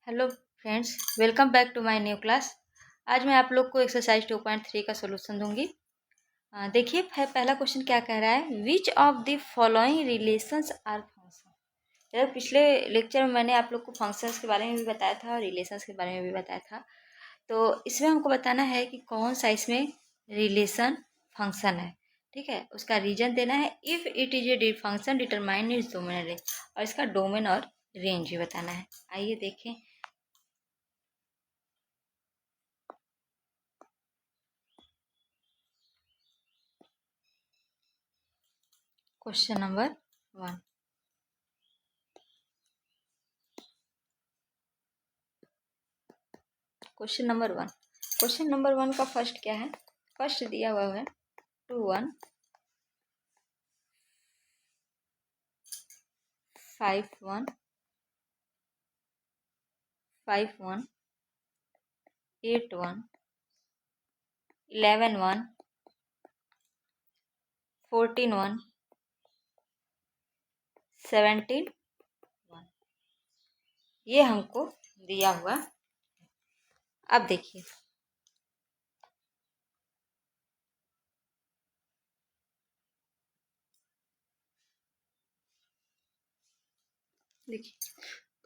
Hello friends, welcome back to my new class. आज मैं आप लोग को एक्सरसाइज 2.3 का सॉल्यूशन दूंगी। देखिए पहला क्वेश्चन क्या कह रहा है, which of the following relations are function. पिछले लेक्चर में मैंने आप लोग को फंक्शंस के बारे में भी बताया था और रिलेशंस के बारे में भी बताया था। तो इसमें हमको बताना है कि कौन सा इसमें रिलेशन फंक्शन है। ठीक है, उसका रीजन देना है। If it is a function determine its domain और रेंज, और इसका डोमेन और रेंज भी बताना है। आइए देखें। Question number 1। क्वेश्चन नंबर 1 का फर्स्ट क्या है? फर्स्ट दिया हुआ है 2 1 5 1 5 1 8 1 11 1 14 1 17 1, ये हमको दिया हुआ। अब देखिए,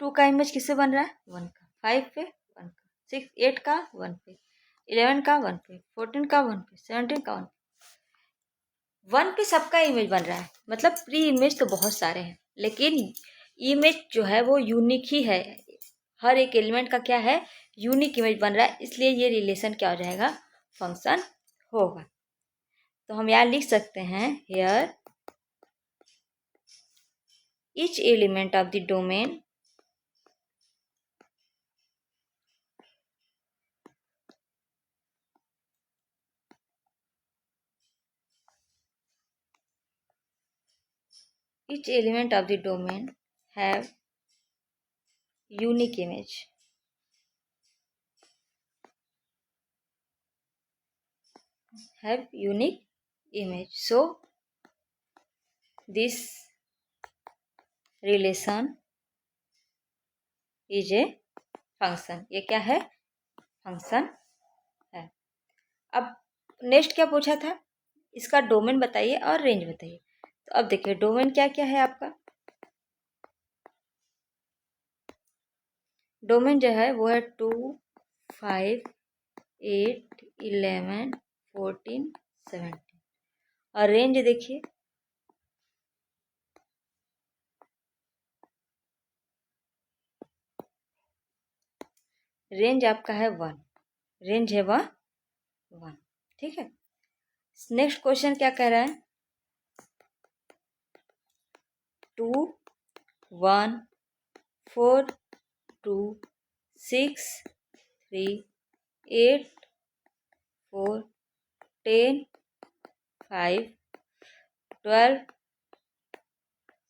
टू का इमेज किससे बन रहा है? 1 का, 5 पे 1 का, 6 8 का 1 पे, 11 का 1 पे, 14 का 1 पे, 17 का 1 पे सबका इमेज बन रहा है। मतलब प्री इमेज तो बहुत सारे हैं, लेकिन इमेज जो है वो यूनिक ही है। हर एक एलिमेंट का क्या है? यूनिक इमेज बन रहा है, इसलिए ये रिलेशन क्या हो जाएगा? फंक्शन होगा। तो हम यहाँ लिख सकते हैं, here each element of the domain each element of the domain have unique image. Have unique image. So this relation is a function. ये क्या है? फंक्शन है। अब नेक्स्ट क्या पूछा था? इसका डोमेन बताइए और रेंज बताइए। तो अब देखिए, डोमेन क्या क्या है आपका? डोमेन जो है वो है 2 5 8 11 14 17। और रेंज देखिए, रेंज आपका है 1। रेंज है वह 1। ठीक है। नेक्स्ट क्वेश्चन क्या कह रहा है? 2 1 4 2 6 3 8 4 10 5 12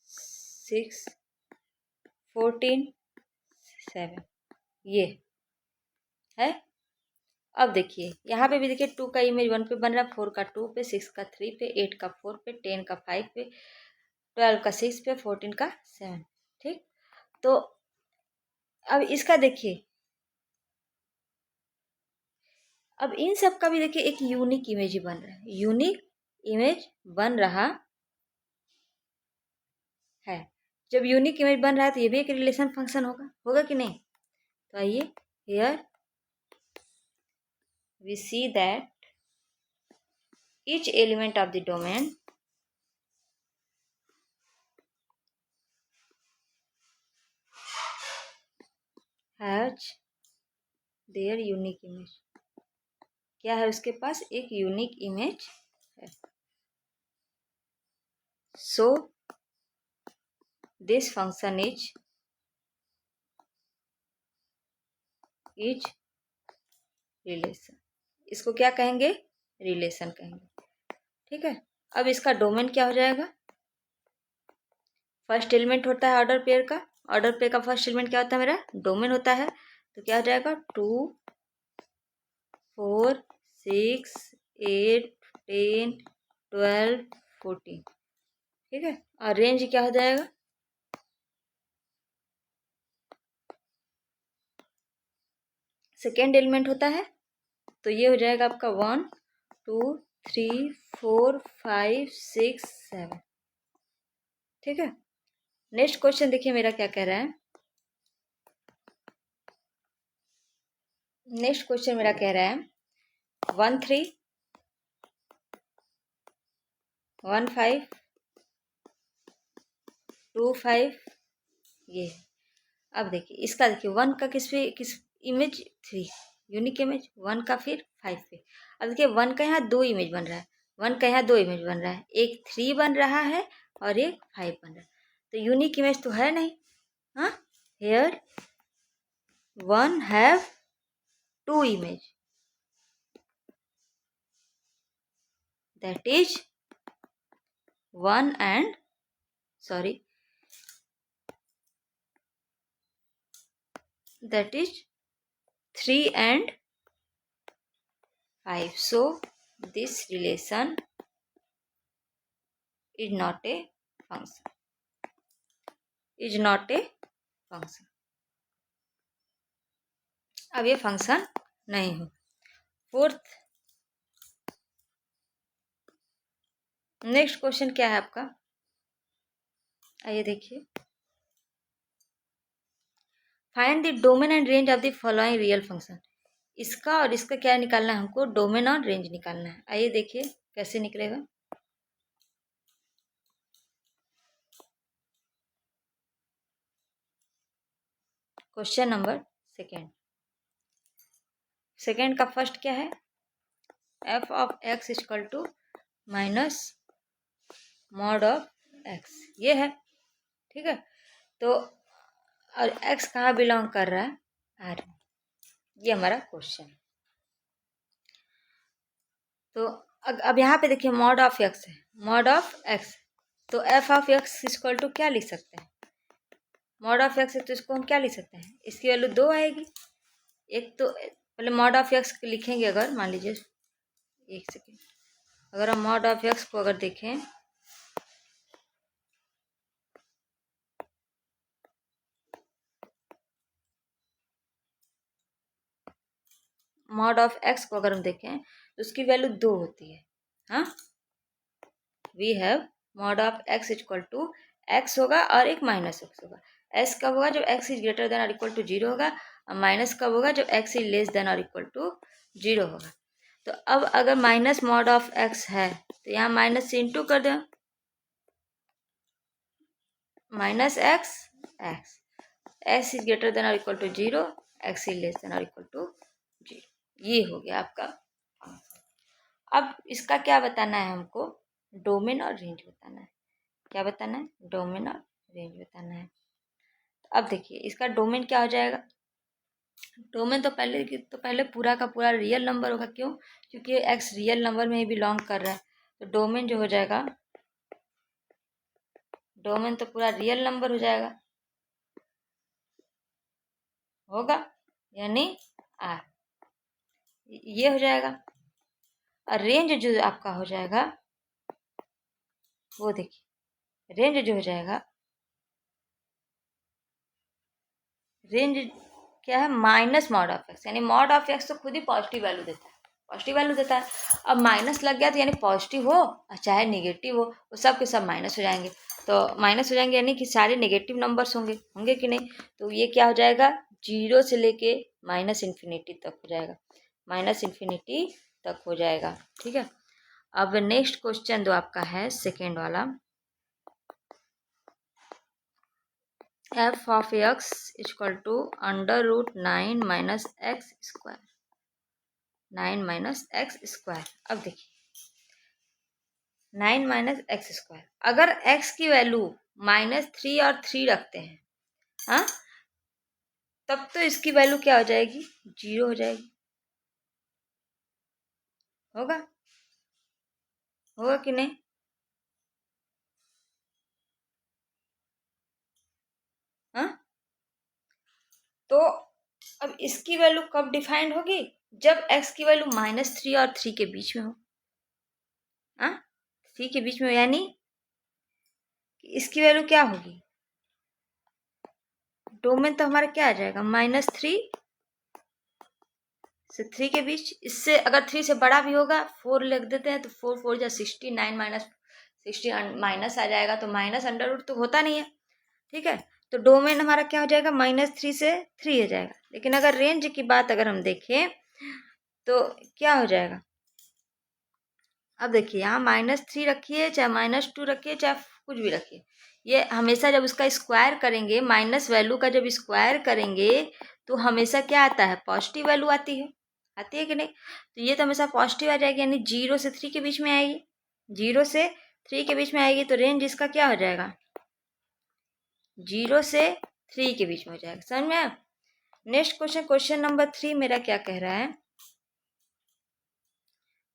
6 14 7, ये है। अब देखिए, यहाँ पे भी देखिए, 2 का इमेज 1 पे बन रहा है, 4 का 2 पे, 6 का 3 पे, 8 का 4 पे, 10 का 5 पे, 12 का 6 पे, 14 का 7। ठीक। तो अब इसका देखिए, अब इन सब का भी देखिए एक यूनिक इमेज ही बन रहा है। यूनिक इमेज बन रहा है। जब यूनिक इमेज बन रहा है तो ये भी एक रिलेशन फंक्शन होगा, होगा कि नहीं? तो आइए, here we see that each element of the domain has their unique image। क्या है उसके पास? एक यूनिक इमेज है। So this function is relation. इसको क्या कहेंगे? रिलेशन कहेंगे। ठीक है। अब इसका डोमेन क्या हो जाएगा? फर्स्ट एलिमेंट होता है ऑर्डर पेयर का। ऑर्डर पेयर का फर्स्ट एलिमेंट क्या होता है? मेरा डोमेन होता है। तो क्या हो जाएगा? 2 4 6 8 10 12 14। ठीक है। और रेंज क्या हो जाएगा? सेकेंड एलिमेंट होता है, तो ये हो जाएगा आपका 1 2 3 4 5 6 7। ठीक है, नेक्स्ट क्वेश्चन देखिए मेरा क्या कह रहा है। नेक्स्ट क्वेश्चन मेरा कह रहा है 1 3 1 5 2 5 ये। अब देखिए इसका, देखिए 1 का किस इमेज 3, यूनिक इमेज 1 का, फिर 5 पे। अब देखिए 1 का यहाँ 2 इमेज बन रहा है, 1 का यहाँ 2 इमेज बन रहा है, एक 3 बन रहा है और एक 5 बन रहा है, तो यूनिक इमेज तो है नहीं। हाँ, here 1 have 2 image, that is 1 and sorry, that is 3 and 5. So this relation is not a function, is not a function। अब ये फंक्शन नहीं हो। फोर्थ, नेक्स्ट क्वेश्चन क्या है आपका, आइए देखिए। Find the domain and range of the following real function. इसका और इसका क्या निकालना है हमको, डोमेन और रेंज निकालना है। आइए देखिए कैसे निकलेगा। क्वेश्चन नंबर सेकेंड का फर्स्ट क्या है, F of x equal to minus mod of x, ये है। ठीक है, तो और एक्स कहाँ बिलोंग कर रहा है, आर, ये हमारा क्वेश्चन है। तो अब यहाँ पे देखिए मॉड ऑफ एक्स है, मॉड ऑफ एक्स, तो f of x equal to क्या लिख सकते हैं, मॉड ऑफ एक्स है तो इसको हम क्या लिख सकते हैं, इसकी वैल्यू 2 आएगी। एक तो पहले मॉड ऑफ एक्स लिखेंगे, अगर मान लीजिए एक सेकेंड, अगर हम मॉड ऑफ एक्स को अगर देखें, मॉड ऑफ एक्स को अगर हम देखें तो उसकी वैल्यू 2 होती है। हाँ, we have mod of x equal to x होगा और एक माइनस एक्स होगा। एस कब होगा, जब एक्स इज ग्रेटर देन और इक्वल टू 0 होगा, और माइनस कब होगा, जब एक्स इज लेस देन और इक्वल टू 0 होगा। तो अब अगर माइनस मॉड ऑफ एक्स है तो यहाँ माइनस से इंटू कर दें, minus x x, x is greater than और equal to 0, x is less than और इक्वल टू 0, ये हो गया आपका। अब इसका क्या बताना है हमको, डोमेन और रेंज बताना है। क्या बताना है, डोमेन और रेंज बताना है। अब देखिए इसका डोमेन क्या हो जाएगा, डोमेन तो पहले पूरा का पूरा रियल नंबर होगा। क्यों, क्योंकि एक्स रियल नंबर में ही बिलोंग कर रहा है, तो डोमेन जो हो जाएगा, डोमेन तो पूरा रियल नंबर हो जाएगा, होगा यानी आर, ये हो जाएगा। और रेंज जो आपका हो जाएगा, वो देखिए रेंज जो हो जाएगा, रेंज क्या है, माइनस मॉड ऑफ एक्स, यानी मॉड ऑफ एक्स तो खुद ही पॉजिटिव वैल्यू देता है, पॉजिटिव वैल्यू देता है। अब माइनस लग गया तो यानी पॉजिटिव हो और चाहे नेगेटिव हो, वो सब के सब माइनस हो जाएंगे। तो माइनस हो जाएंगे यानी कि सारे नेगेटिव नंबर्स होंगे, होंगे कि नहीं, तो ये क्या हो जाएगा, 0 से लेके माइनस इन्फिनिटी तक हो जाएगा, माइनस इन्फिनिटी तक हो जाएगा। ठीक है, अब नेक्स्ट क्वेश्चन जो आपका है सेकेंड वाला, f of x equal to under root 9 minus x square, 9 minus x square. अब देखिए 9 माइनस एक्स स्क्वायर, अगर एक्स की वैल्यू -3 और 3 रखते हैं, हाँ, तब तो इसकी वैल्यू क्या हो जाएगी, 0 हो जाएगी। होगा, होगा कि नहीं, हाँ। तो अब इसकी वैल्यू कब डिफाइंड होगी, जब एक्स की वैल्यू -3 और 3 के बीच में हो, हाँ, 3 के बीच में, यानी इसकी वैल्यू क्या होगी, डोमेन तो हमारा क्या आ जाएगा, -3 से 3 के बीच। इससे अगर 3 से बड़ा भी होगा 4 लिख देते हैं तो 4 4 जा 69 माइनस 60 माइनस आ जाएगा, तो माइनस अंडर रूट तो होता नहीं है, ठीक है। तो डोमेन हमारा क्या हो जाएगा, -3 से 3 हो जाएगा। लेकिन अगर रेंज की बात अगर हम देखें तो क्या हो जाएगा, अब देखिए यहाँ -3 रखिए चाहे -2 रखिए चाहे कुछ भी रखिए, ये हमेशा जब उसका स्क्वायर करेंगे, माइनस वैल्यू का जब स्क्वायर करेंगे तो हमेशा क्या आता है, पॉजिटिव वैल्यू आती है कि नहीं। तो ये तो हमेशा पॉजिटिव आ जाएगी, यानी 0 से 3 के बीच में आएगी, 0 से 3 के बीच में आएगी। तो रेंज इसका क्या हो जाएगा, 0 से 3 के बीच में हो जाएगा। समझ में आया। नेक्स्ट क्वेश्चन, क्वेश्चन नंबर 3 मेरा क्या कह रहा है,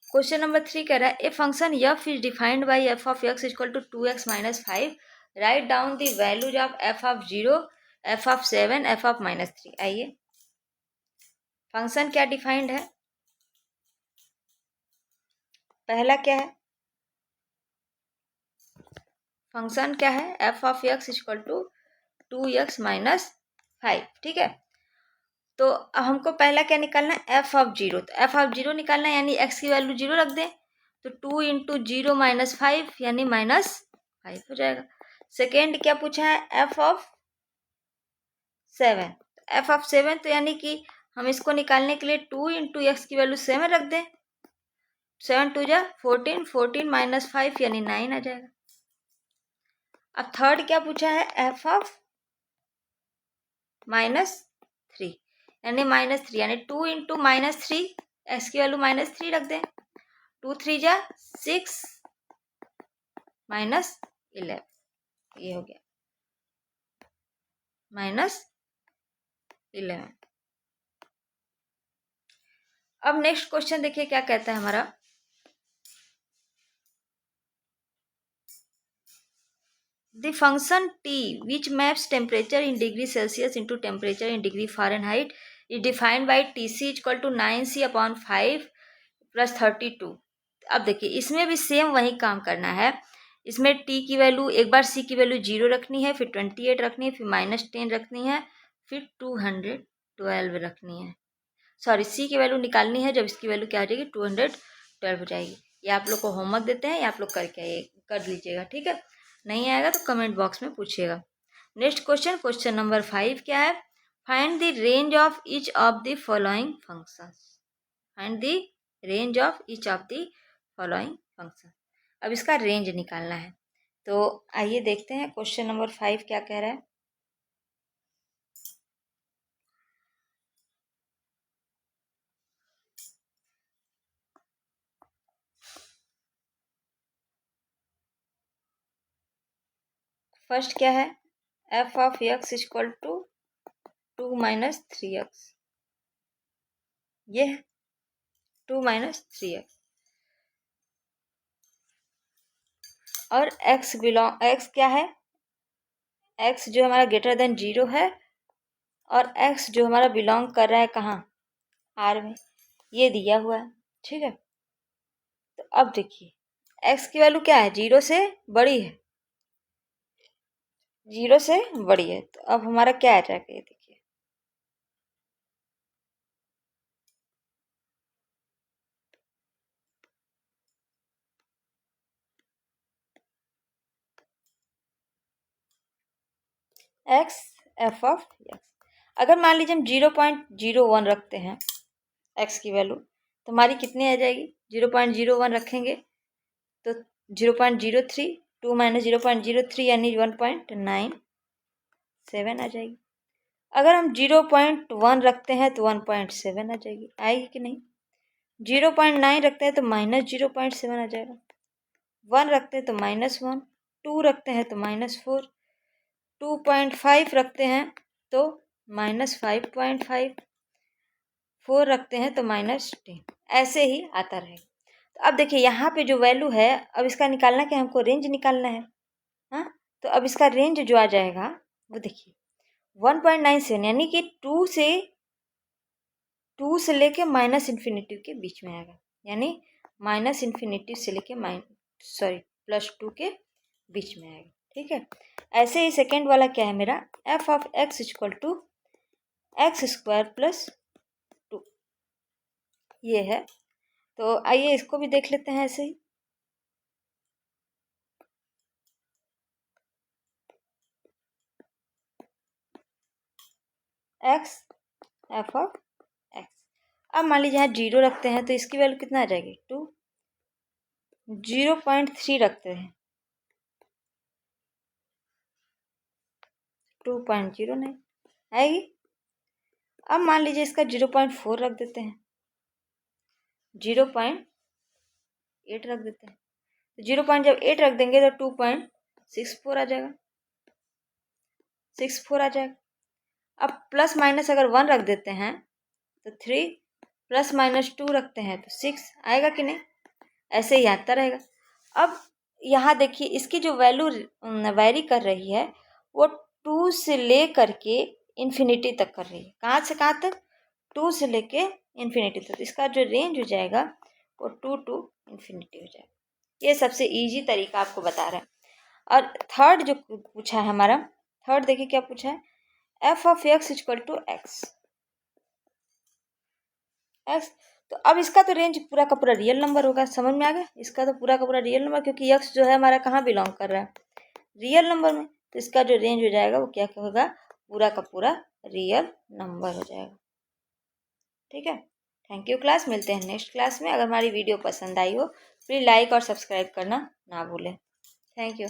क्वेश्चन नंबर 3 कह रहा है a function f is defined by f of x equal to 2x minus 5, write down the values of f of 0, f of 7, f of -3। आइए, फंक्शन क्या डिफाइंड है, पहला क्या है, फंक्शन क्या है, F of x equal to 2x minus 5, ठीक है। तो हमको पहला क्या निकालना है, एफ ऑफ 0। तो एफ ऑफ 0 निकालना है, यानी एक्स की वैल्यू 0 रख दें, तो 2 इंटू 0 माइनस 5 यानी -5 हो जाएगा। सेकेंड क्या पूछा है, एफ ऑफ 7। एफ ऑफ 7 तो यानी कि हम इसको निकालने के लिए 2 इंटू एक्स की वैल्यू 7 रख दें, 7 2 जा 14, 14 माइनस 5 यानी 9 आ जाएगा। अब थर्ड क्या पूछा है, एफ ऑफ -3 यानी -3, यानी 2 इंटू -3, एक्स की वैल्यू -3 रख दें, 2 3 जा 6 -11, ये हो गया -11। अब नेक्स्ट क्वेश्चन देखिए क्या कहता है हमारा, the function t which maps temperature in degree Celsius into temperature in degree Fahrenheit is defined by Tc equal to 9c upon 5 plus 32। अब देखिए इसमें भी सेम वही काम करना है, इसमें t की वैल्यू, एक बार c की वैल्यू 0 रखनी है, फिर 28 रखनी है, फिर -10 रखनी है, फिर 212 रखनी है। सॉरी, c की वैल्यू निकालनी है, जब इसकी वैल्यू क्या हो जाएगी 212 हो जाएगी। ये आप लोग को होमवर्क देते हैं, ये आप लोग करके कर लीजिएगा, ठीक है। नहीं आएगा तो कमेंट बॉक्स में पूछिएगा। नेक्स्ट क्वेश्चन, क्वेश्चन नंबर 5 क्या है, find the range of each of the following functions. Find the range of each of the following function. अब इसका रेंज निकालना है, तो आइए देखते हैं क्वेश्चन नंबर 5 क्या कह रहा है। फर्स्ट क्या है, F of x equal to 2 minus 3x, ये है 2 माइनस 3x, और x क्या है, x जो हमारा ग्रेटर देन 0 है, और x जो हमारा बिलोंग कर रहा है कहाँ, R में, ये दिया हुआ है, ठीक है। तो अब देखिए x की वैल्यू क्या है, 0 से बड़ी है, 0 से बड़ी है, तो अब हमारा क्या आ जाएगा, ये देखिए x एफ ऑफ एक्स। अगर मान लीजिए हम 0.01 रखते हैं x की वैल्यू, तो हमारी कितनी आ जाएगी, 0.01 रखेंगे तो 0.03, 2 माइनस 0.03 यानी 1.97 आ जाएगी। अगर हम 0.1 रखते हैं तो 1.7 आ जाएगी, आएगी कि नहीं। 0.9 रखते हैं तो -0.7 आ जाएगा, 1 रखते हैं तो -1, 2 रखते हैं तो -4, 2.5 रखते हैं तो -5.5, 4 रखते हैं तो -10, ऐसे ही आता रहेगा। तो अब देखिए यहाँ पे जो वैल्यू है, अब इसका निकालना क्या, हमको रेंज निकालना है, हाँ। तो अब इसका रेंज जो आ जाएगा वो देखिए 1.97, यानी कि 2 से लेके -इन्फिनिटी के बीच में आएगा, यानी -इन्फिनिटी से लेके +2 के बीच में आएगा, ठीक है। ऐसे ही सेकेंड वाला क्या है मेरा, F of x equal to x² + 2। ये है। तो आइए इसको भी देख लेते हैं ऐसे ही। X f of x. अब मान लीजिए यहाँ 0 रखते हैं तो इसकी वैल्यू कितना आ जाएगी 2। 0.3 रखते हैं 2.09 आएगी। अब मान लीजिए इसका 0.4 रख देते हैं, 0.8 रख देते हैं। तो 0.8 रख देंगे तो 2.64 आ जाएगा, 64 आ जाएगा। अब प्लस माइनस अगर 1 रख देते हैं तो 3, प्लस माइनस 2 रखते हैं तो 6 आएगा कि नहीं, ऐसे ही आता रहेगा। अब यहाँ देखिए इसकी जो वैल्यू वेरी कर रही है वो 2 से ले करके इन्फिनिटी तक कर रही है। कहाँ से कहाँ तक, 2 से लेके इन्फिनिटी तक। तो इसका जो रेंज हो जाएगा वो 2 to इन्फिनिटी हो जाएगा। ये सबसे इजी तरीका आपको बता रहे हैं। और थर्ड जो पूछा है हमारा, थर्ड देखिए क्या पूछा है, F of x equal to X. तो अब इसका तो रेंज पूरा का पूरा रियल नंबर होगा, समझ में आ गया। इसका तो पूरा का पूरा रियल नंबर, क्योंकि एक्स जो है हमारा कहाँ बिलोंग कर रहा है, रियल नंबर में। तो इसका जो रेंज हो जाएगा वो क्या होगा, पूरा का पूरा रियल नंबर हो जाएगा। ठीक है, थैंक यू क्लास, मिलते हैं नेक्स्ट क्लास में। अगर हमारी वीडियो पसंद आई हो प्लीज़ लाइक और सब्सक्राइब करना ना भूलें। Thank you.